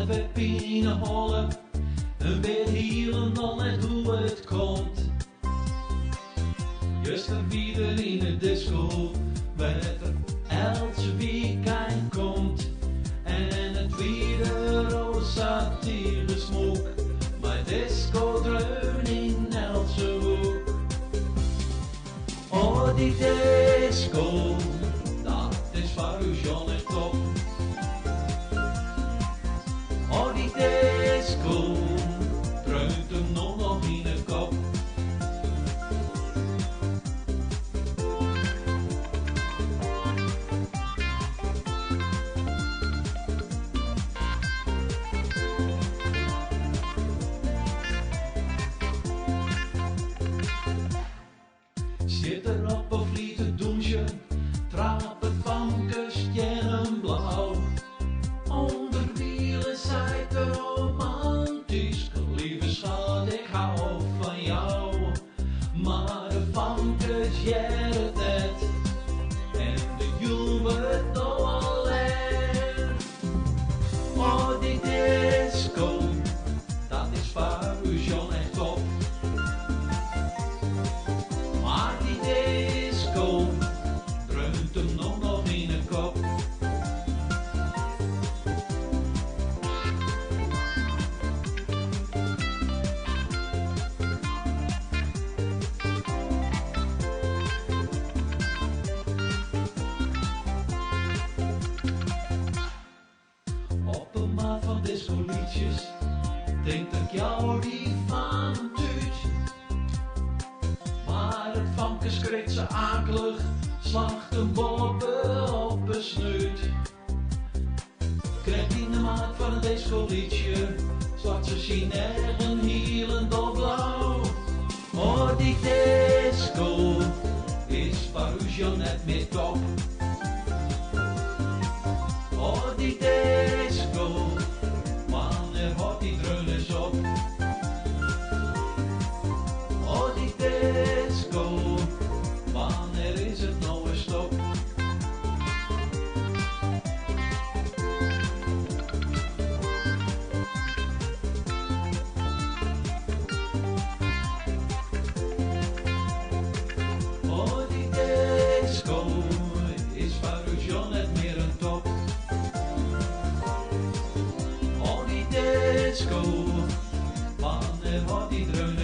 de Peppine hollen en weet hier nog net hoe het komt. Je staat weer in de disco, met een eltje weekend komt. En het weer roos satire smoke, maar disco dreun in eltje hoek. Oh, die disco, dat is voor u John echt top. Oh, die disco, dreunt hem nog in de kop. Zit er op een vlieten douche, trappen van kustje blauw. Onder wielen zijt er romantisch, lieve schat, ik hou van jou. Maar de vankers jaren net, en de joel wordt nou alleen. Oh, die disco, dat is voor u John echt top. Maar die disco, dreunt hem nog in de kop. Op een maat van disco liedjes, denk ik jou die van tuut. Maar het vankers kreeg ze akelig, slacht een boppen op een snuit. Krijgt in de maat van een disco liedje, zwart ze zien ergen hielend of blauw. Oh, die disco is voor u John net meer top. Oh, die disco, wanneer houdt die dreun eens op? Oh, die disco, wanneer is het nou een stop? Oh, die disco is voor u John net meer een top. Oh, die disco, wanneer houdt die dreun